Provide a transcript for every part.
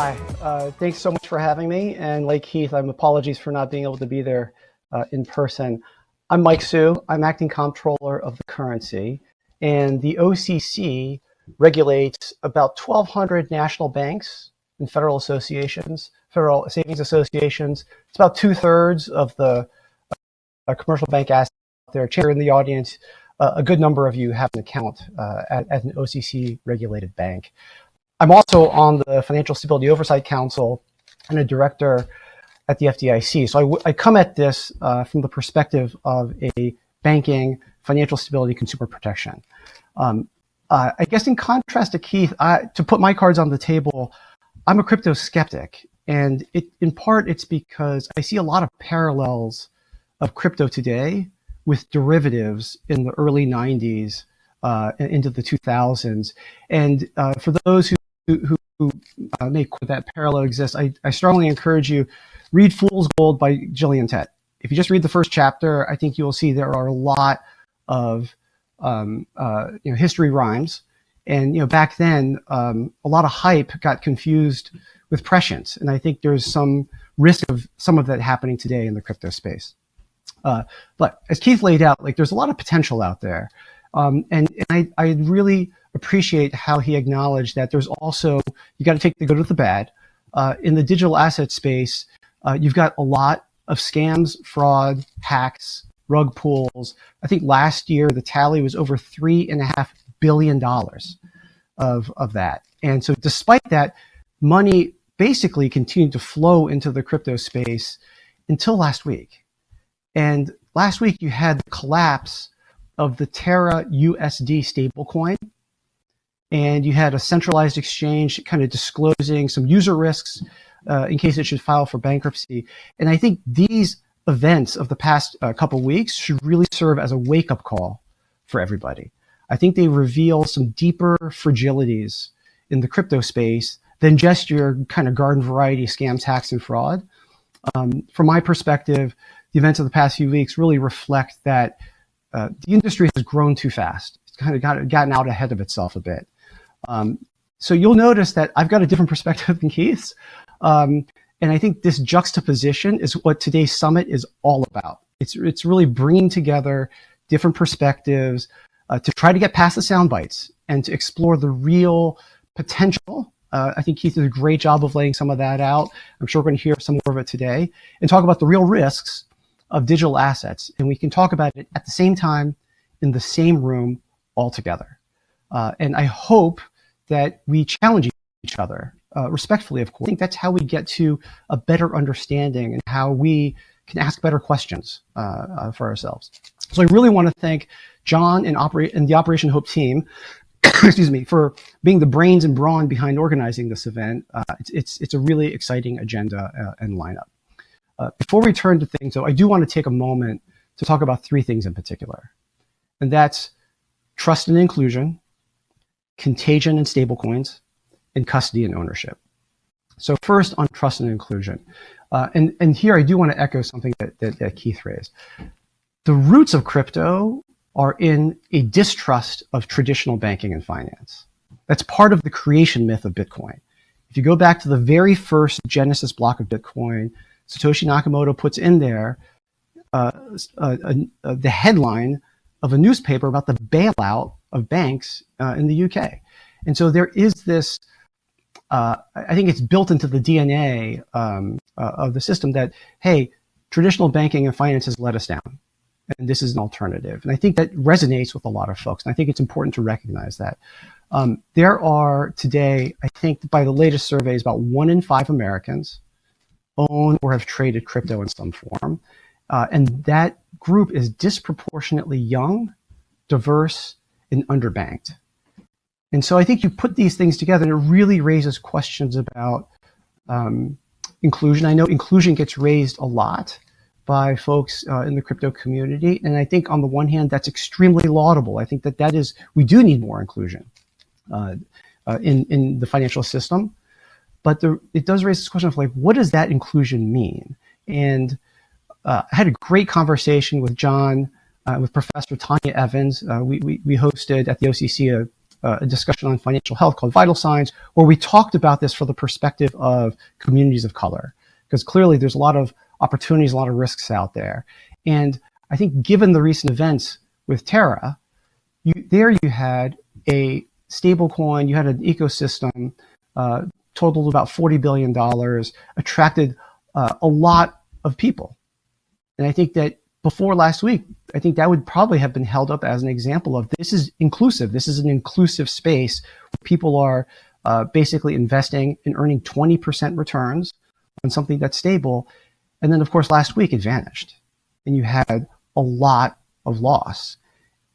Hi, thanks so much for having me. And like Keith, I'm apologies for not being able to be there in person. I'm Mike Su. I'm acting comptroller of the currency, and the OCC regulates about 1,200 national banks and federal associations, federal savings associations. It's about 2/3 of the commercial bank assets out there. Chair in the audience, a good number of you have an account at an OCC regulated bank. I'm also on the Financial Stability Oversight Council and a director at the FDIC. So I come at this from the perspective of a banking, financial stability, consumer protection. I guess in contrast to Keith, to put my cards on the table, I'm a crypto skeptic. And in part, it's because I see a lot of parallels of crypto today with derivatives in the early 90s into the 2000s. And for those who make that parallel exist, I strongly encourage you, read Fool's Gold by Gillian Tett. If you just read the first chapter, I think you'll see there are a lot of history rhymes. And back then, a lot of hype got confused with prescience. And I think there's some risk of some of that happening today in the crypto space. But as Keith laid out, there's a lot of potential out there. And I really appreciate how he acknowledged that there's also, you got to take the good with the bad. In the digital asset space, you've got a lot of scams, fraud, hacks, rug pulls. I think last year the tally was over $3.5 billion of that. And so despite that, money basically continued to flow into the crypto space until last week. And last week you had the collapse of the Terra USD stablecoin. And you had a centralized exchange kind of disclosing some user risks in case it should file for bankruptcy. And I think these events of the past couple weeks should really serve as a wake-up call for everybody. I think they reveal some deeper fragilities in the crypto space than just your kind of garden variety scams, hacks, and fraud. From my perspective, the events of the past few weeks really reflect that the industry has grown too fast. It's kind of gotten out ahead of itself a bit. So you'll notice that I've got a different perspective than Keith's. And I think this juxtaposition is what today's summit is all about. It's really bringing together different perspectives to try to get past the sound bites and to explore the real potential. I think Keith did a great job of laying some of that out. I'm sure we're going to hear some more of it today and talk about the real risks of digital assets. And we can talk about it at the same time in the same room all together. And I hope that we challenge each other respectfully, of course. I think that's how we get to a better understanding and how we can ask better questions for ourselves. So I really want to thank John and the Operation Hope team, excuse me, for being the brains and brawn behind organizing this event. It's a really exciting agenda and lineup. Before we turn to things, though, I do want to take a moment to talk about three things in particular. And that's trust and inclusion, contagion and stablecoins, and custody and ownership. So first on trust and inclusion. And here I do want to echo something that Keith raised. The roots of crypto are in a distrust of traditional banking and finance. That's part of the creation myth of Bitcoin. If you go back to the very first Genesis block of Bitcoin, Satoshi Nakamoto puts in there the headline of a newspaper about the bailout of banks in the UK. And so there is this, I think it's built into the DNA of the system that, hey, traditional banking and finance has let us down, and this is an alternative. And I think that resonates with a lot of folks, and I think it's important to recognize that. There are today, I think by the latest surveys, about 1 in 5 Americans own or have traded crypto in some form. And that group is disproportionately young, diverse, and underbanked. And so I think you put these things together and it really raises questions about inclusion. I know inclusion gets raised a lot by folks in the crypto community. And I think on the one hand, that's extremely laudable. I think that is, we do need more inclusion in the financial system. But it does raise this question of what does that inclusion mean? And I had a great conversation with John, with Professor Tanya Evans. We hosted at the OCC a discussion on financial health called Vital Signs, where we talked about this from the perspective of communities of color, because clearly there's a lot of opportunities, a lot of risks out there. And I think given the recent events with Terra, you had a stable coin, you had an ecosystem, totaled about $40 billion, attracted a lot of people. And I think that before last week, I think that would probably have been held up as an example of this is inclusive. This is an inclusive space where people are basically investing and earning 20% returns on something that's stable. And then, of course, last week it vanished. And you had a lot of loss.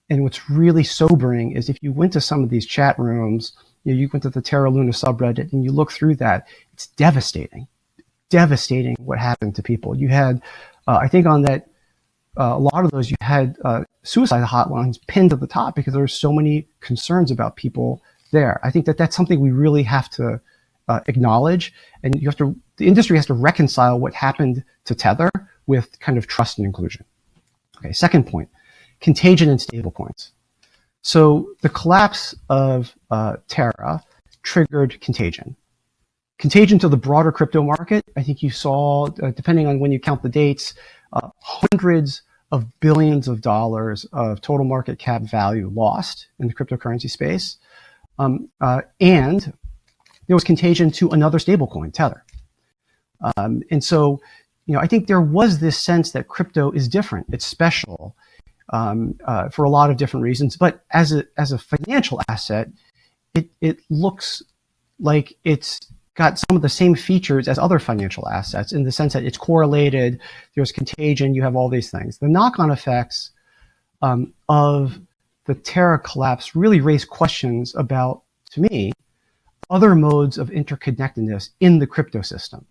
And what's really sobering is if you went to some of these chat rooms, you went to the Terra Luna subreddit and you look through that, it's devastating. Devastating what happened to people. You had, I think on that, a lot of those, you had suicide hotlines pinned to the top because there were so many concerns about people there. I think that that's something we really have to acknowledge, and the industry has to reconcile what happened to Tether with kind of trust and inclusion. Okay, second point, contagion and stablecoins. So the collapse of Terra triggered contagion. Contagion to the broader crypto market, I think you saw, depending on when you count the dates, hundreds of billions of dollars of total market cap value lost in the cryptocurrency space. And there was contagion to another stablecoin, Tether. And so, I think there was this sense that crypto is different. It's special for a lot of different reasons. But as a financial asset, it looks like it's got some of the same features as other financial assets in the sense that it's correlated, there's contagion, you have all these things. The knock-on effects of the Terra collapse really raise questions about, to me, other modes of interconnectedness in the crypto system.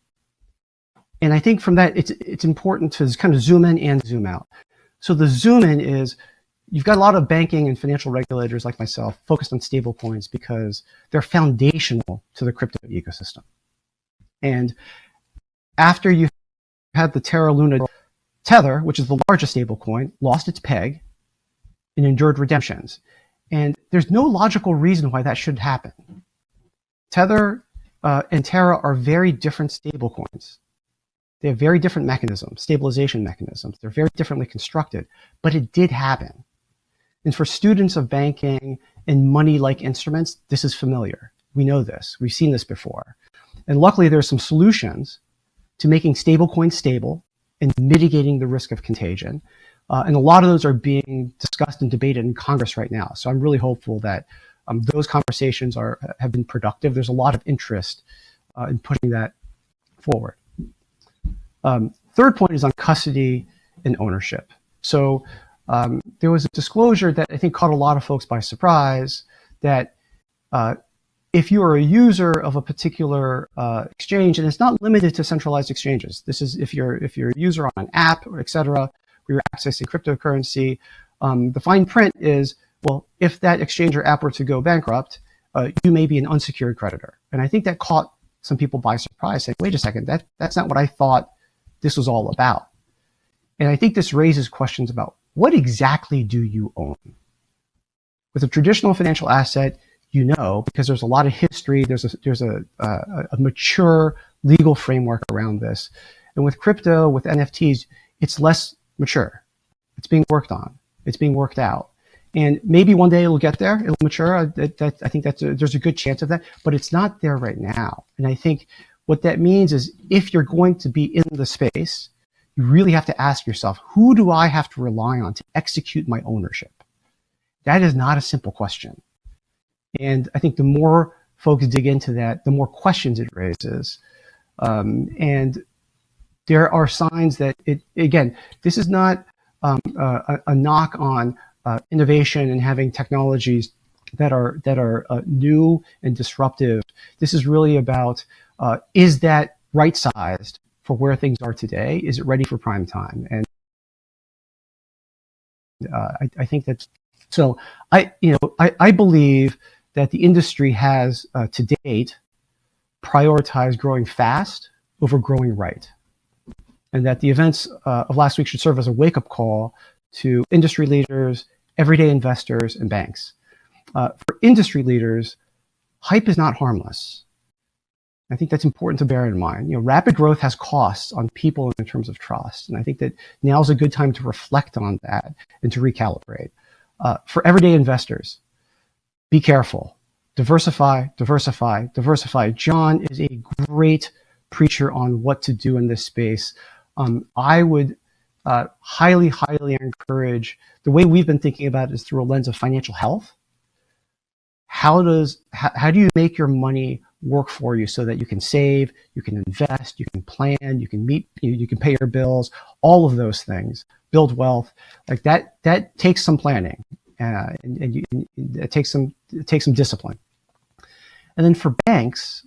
And I think from that, it's important to kind of zoom in and zoom out. So the zoom in is, you've got a lot of banking and financial regulators like myself focused on stablecoins because they're foundational to the crypto ecosystem. And after you had the Terra Luna, Tether, which is the largest stablecoin, lost its peg and endured redemptions. And there's no logical reason why that should happen. Tether and Terra are very different stablecoins. They have very different mechanisms, stabilization mechanisms. They're very differently constructed, but it did happen. And for students of banking and money-like instruments, this is familiar. We know this. We've seen this before. And luckily, there's some solutions to making stablecoins stable and mitigating the risk of contagion. And a lot of those are being discussed and debated in Congress right now. So I'm really hopeful that those conversations have been productive. There's a lot of interest in putting that forward. Third point is on custody and ownership. So there was a disclosure that I think caught a lot of folks by surprise that if you are a user of a particular exchange, and it's not limited to centralized exchanges. This is if you're a user on an app or et cetera, where you're accessing cryptocurrency, the fine print is, well, if that exchange or app were to go bankrupt, you may be an unsecured creditor. And I think that caught some people by surprise, saying, wait a second, that's not what I thought this was all about. And I think this raises questions about what exactly do you own? With a traditional financial asset, because there's a lot of history, there's a mature legal framework around this. And with crypto, with NFTs, it's less mature. It's being worked on. It's being worked out. And maybe one day it'll get there, it'll mature. I think there's a good chance of that, but it's not there right now. And I think what that means is if you're going to be in the space, you really have to ask yourself, who do I have to rely on to execute my ownership? That is not a simple question. And I think the more folks dig into that, the more questions it raises. And there are signs that again, this is not a knock on innovation and having technologies that are new and disruptive. This is really about, is that right-sized for where things are today? Is it ready for prime time? And I think that's, so I believe that the industry has to date prioritized growing fast over growing right. And that the events of last week should serve as a wake-up call to industry leaders, everyday investors, and banks. For industry leaders, hype is not harmless. I think that's important to bear in mind. Rapid growth has costs on people in terms of trust. And I think that now's a good time to reflect on that and to recalibrate. For everyday investors, be careful. Diversify, diversify, diversify. John is a great preacher on what to do in this space. I would highly, highly encourage, the way we've been thinking about it is through a lens of financial health. How do you make your money work for you so that you can save, you can invest, you can plan, you can pay your bills, all of those things, build wealth. Like that takes some planning, and it takes some discipline. And then for banks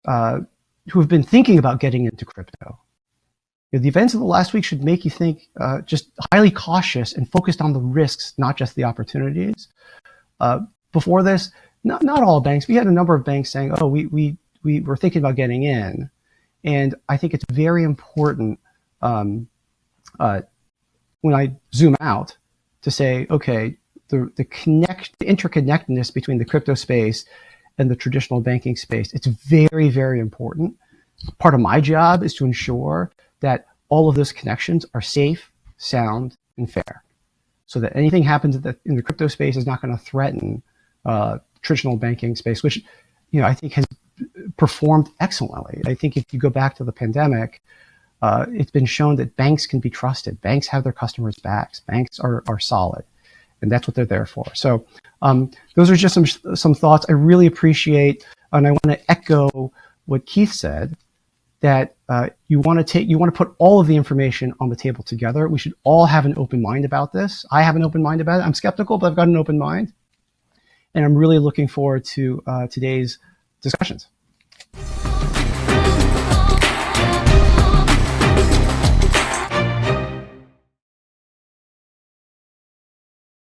who have been thinking about getting into crypto, the events of the last week should make you think just highly cautious and focused on the risks, not just the opportunities. Before this, not all banks. We had a number of banks saying, "Oh, we were thinking about getting in," and I think it's very important when I zoom out to say, okay, the interconnectedness between the crypto space and the traditional banking space. It's very, very important. Part of my job is to ensure that all of those connections are safe, sound, and fair, so that anything happens in the crypto space is not going to threaten traditional banking space, which I think has performed excellently. I think if you go back to the pandemic, it's been shown that banks can be trusted. Banks have their customers' backs. Banks are solid, and that's what they're there for. So those are just some thoughts. I really appreciate, and I want to echo what Keith said, that you want to put all of the information on the table together. We should all have an open mind about this. I have an open mind about it. I'm skeptical, but I've got an open mind. And I'm really looking forward to today's discussions.